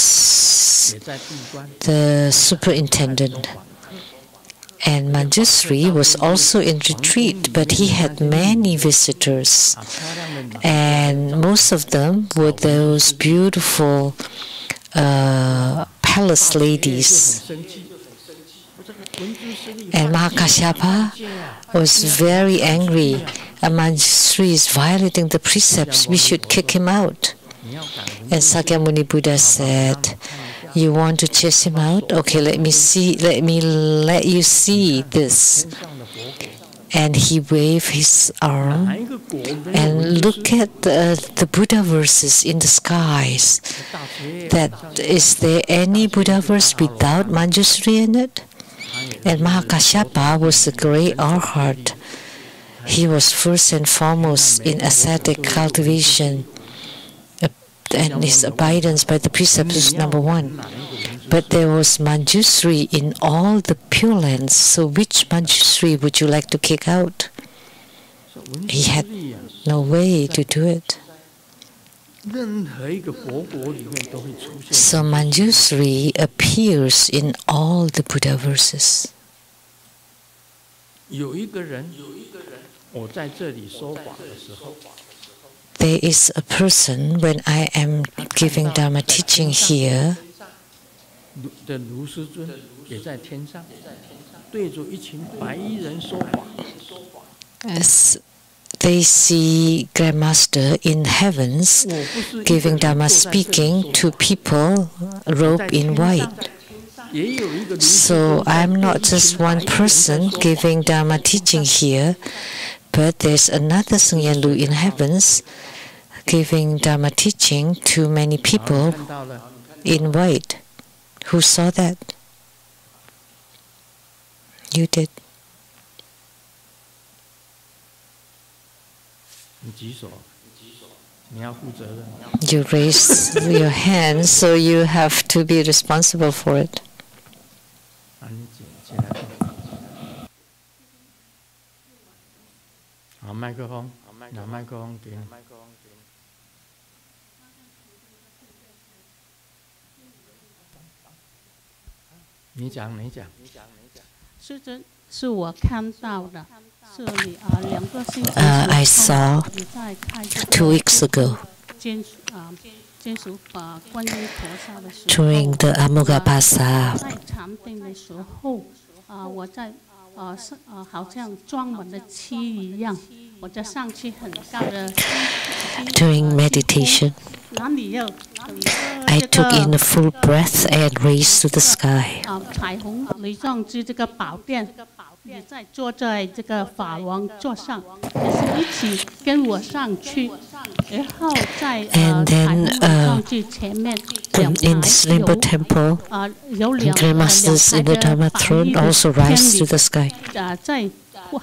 S1: superintendent, and Manjushri was also in retreat, but he had many visitors, and most of them were those beautiful palace ladies. And Mahakasyapa was very angry. Manjushri is violating the precepts. We should kick him out. And Sakyamuni Buddha said, "You want to chase him out? Okay, let you see this." And he waved his arm and look at the Buddha verses in the skies. That is there any Buddha verse without Manjushri in it? And Mahakasyapa was a great arhat. He was first and foremost in ascetic cultivation, and his abidance by the precepts was number one. But there was Manjushri in all the Pure Lands. So which Manjushri would you like to kick out? He had no way to do it. So Manjushri appears in all the Buddha verses. There is a person, when I am giving Dharma teaching here, as they see Grandmaster in heavens giving Dharma speaking to people robed in white. So I'm not just one person giving Dharma teaching here, but there's another Sungyanlu in heavens giving Dharma teaching to many people in white. Who saw that? You did. You raise your hand, so you have to be responsible for it.
S2: 你讲。
S3: 师尊，是我看到的，是你2个星期
S1: I saw
S3: 你在开这个
S1: 2 weeks ago
S3: 坚守观音菩萨的时候
S1: during the Amugapasa.
S3: 在禅定的时候我在好像装满了气一样，我在上去很高的
S1: During meditation,
S3: 哪里有
S1: I took in a full breath and raised to the sky.
S3: 彩虹雷藏之这个宝殿，你在坐在这个法王座上，也是一起跟我上去，然后在彩虹雷藏之前面
S1: in this Limbo temple,
S3: 有两
S1: Grandmasters
S3: 排
S1: in the
S3: 的
S1: Dharma
S3: 白
S1: throne
S3: 衣的
S1: also
S3: 天
S1: rise to
S3: 女
S1: the sky.
S3: 在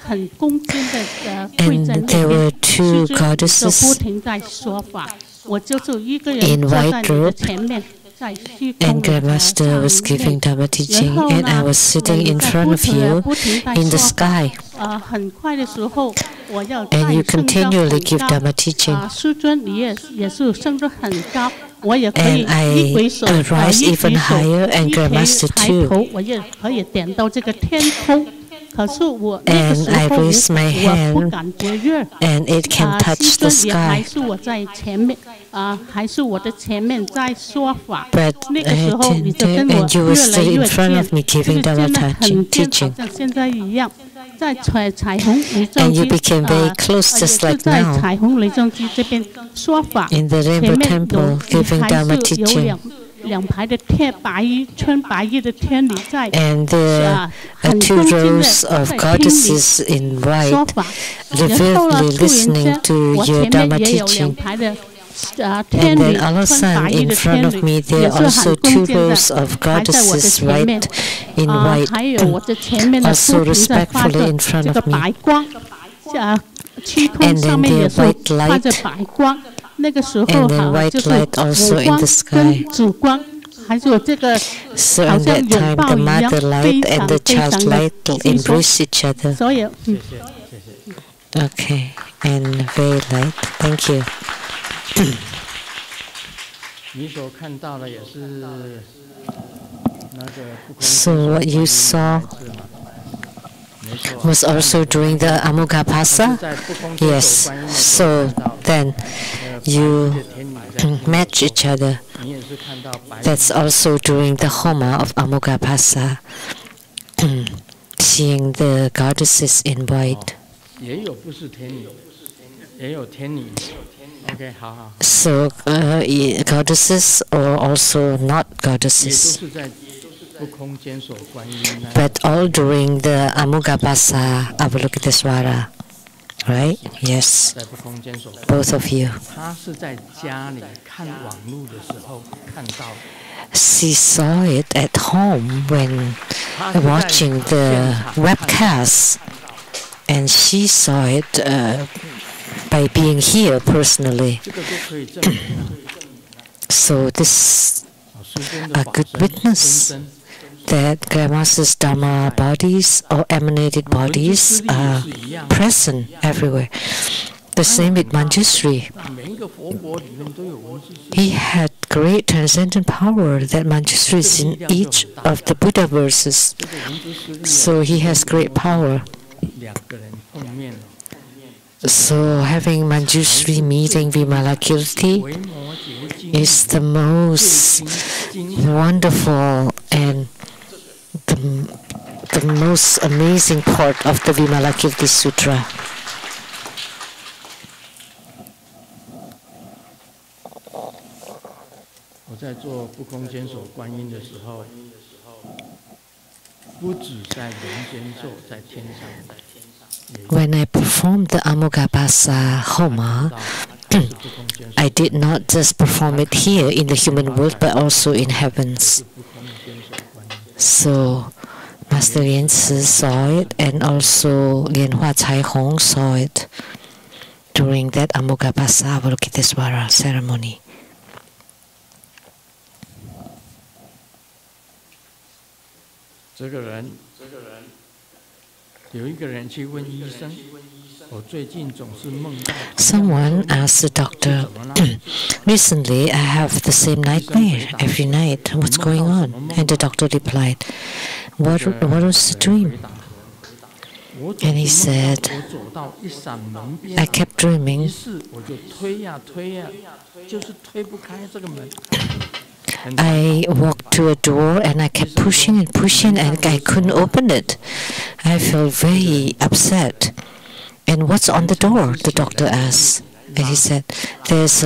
S3: 很恭敬的跪在
S1: And
S3: 那
S1: there
S3: 边，
S1: were 2
S3: 师尊就
S1: goddesses
S3: 不停在说法，我就是一个人
S1: in
S3: 坐在
S1: white
S3: 你的
S1: robe,
S3: 前面，在虚空
S1: and
S3: 的
S1: Grandmaster was
S3: 上
S1: giving
S3: 面。
S1: Dharma teaching,
S3: 然后
S1: and I
S3: 呢，
S1: was sitting in
S3: 在
S1: front
S3: 不
S1: of
S3: 停
S1: you
S3: 不停在
S1: in the
S3: 说法
S1: sky.
S3: 很快的时候，我要
S1: And you
S3: 再升到
S1: continually
S3: 很
S1: give
S3: 高
S1: Dharma teaching.
S3: 师尊，你也是升得很高，我也可以
S1: And I
S3: 一挥手，
S1: rise
S3: 一
S1: even
S3: 举手，
S1: higher, and
S3: 一
S1: Grandmaster
S3: 抬
S1: too.
S3: 头，我也可以点到这个天空。可是我那个
S1: And
S3: 时
S1: I
S3: 候
S1: raise my
S3: 我不
S1: hand,
S3: 感觉热。
S1: and it can
S3: 师
S1: touch the
S3: 尊也还
S1: sky.
S3: 是我在前面还是我的前面在说法。
S1: But
S3: 那个时候你就跟我
S1: and you were
S3: 越来
S1: still
S3: 越
S1: in front
S3: 近，
S1: of me
S3: 就
S1: giving
S3: 是
S1: Dharma
S3: 真的很近，
S1: teaching.
S3: 好像现在一样。在彩虹雷藏
S1: And you
S3: 机
S1: became very close,
S3: 也
S1: just
S3: 是
S1: like
S3: 在
S1: now.
S3: 彩虹雷藏机这边说法。
S1: In the
S3: 前
S1: Rainbow
S3: 面
S1: Temple, giving
S3: 还
S1: Dharma
S3: 是有
S1: teaching.
S3: 两排的白衣穿白衣的天女在
S1: And there
S3: 很
S1: are 2
S3: 恭敬的
S1: rows of
S3: 在听你
S1: goddesses in
S3: 说
S1: white,
S3: 法。然后呢，
S1: vividly
S3: 突然
S1: listening
S3: 间
S1: to
S3: 我
S1: your
S3: 前
S1: Dharma
S3: 面也有两
S1: teaching.
S3: 排的天
S1: And
S3: 女
S1: then all of a
S3: 穿白
S1: sudden,
S3: 衣
S1: in
S3: 的
S1: front
S3: 天
S1: of
S3: 女
S1: me,
S3: 也
S1: there
S3: 是
S1: are also
S3: 很恭
S1: 2
S3: 敬的
S1: rows of
S3: 排在我的
S1: goddesses
S3: 前面
S1: right in white,
S3: 还有我的前面的
S1: also
S3: 不停在发
S1: respectfully
S3: 着
S1: in front
S3: 这个
S1: of me.
S3: 白光，虚空
S1: And
S3: 上
S1: then
S3: 面
S1: there
S3: 也
S1: are
S3: 是
S1: white
S3: 发着
S1: light,
S3: 白光。那个时候
S1: and then
S3: 好
S1: white
S3: 就是
S1: light also
S3: 主
S1: in
S3: 光
S1: the sky.
S3: 跟主光，还有这个
S1: So
S3: 好
S1: at
S3: 像
S1: that
S3: 拥
S1: time,
S3: 抱
S1: the
S3: 一样，
S1: mother
S3: 非
S1: light
S3: 常
S1: and the
S3: 非
S1: child
S3: 常的
S1: light
S3: 轻松。
S1: embrace each other.
S3: 所以，
S1: Okay, and very light. Thank you.
S2: 你所看到的也是那个不空
S1: So what you saw
S2: 没错
S1: was also during the Amugapasa?
S2: 在不空接
S1: Yes.
S2: 手观音的时候
S1: So
S2: 看到
S1: then
S2: 白衣
S1: you
S2: 的天女在听
S1: match each other.
S2: 你也是看到白衣
S1: That's also during the Homa of Amugapasa. Seeing the goddesses in white.
S2: 也有不是天女，也有天女。OK， 好好，
S1: So goddesses or also not
S2: 也都
S1: goddesses.
S2: 是在不空间所观音那
S1: But all during the Amugapasa Avalokitesvara. Right? Yes.
S2: 在不空间所观音，
S1: Both of you.
S2: 他是在家里看网络的时候看到的。
S1: She saw it at home when
S2: 他是在
S1: watching
S2: 现
S1: the
S2: 场
S1: webcast, and she saw it by being here personally.
S2: 这个都可以证明了。
S1: So this
S2: 师尊的
S1: a
S2: 法
S1: good
S2: 身
S1: witness
S2: 真身
S1: that Grandmaster's Dharma bodies or emanated bodies are present everywhere. The same with Manjushri.
S2: 每一个佛国里面都有文殊师
S1: He had great transcendent power that Manjushri is in each of the Buddha verses.
S2: 这个文殊师利
S1: So he has great power.
S2: 两个人碰面了，
S1: So having Manjushri meeting Vimalakirti
S2: 维摩诘经
S1: is the most
S2: 经
S1: wonderful and the most amazing part of the Vimalakirti Sutra.
S2: 我在做不空间所观音的时候，不止在人间做，在天上。
S1: When I performed the Amugapasa Homa,
S2: 是不空间
S1: I did not just perform it here in the human world, but also in heavens.
S2: 不空间所观音。
S1: So Master Lian Ci saw it, and also Lian Hua Cai Hong saw it during that Amugapasa Avalokitesvara ceremony.
S2: 这个人，有一个人去问医生，
S1: Someone asked the doctor, recently I have the same nightmare every night. What's going on? And the doctor replied, what was the dream? And he said, I kept dreaming. I walked to a door and I kept pushing and pushing and I couldn't open it. I felt very upset. And what's on the door? The doctor asked. And he said, there's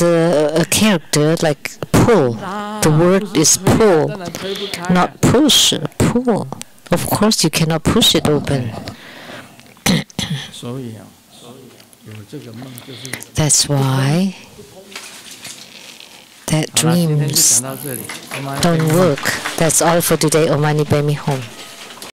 S1: a character like pull. The word is pull, not push, pull. Of course you cannot push it open. That's why that dreams don't work. That's all for today. Om Mani Padme Hum.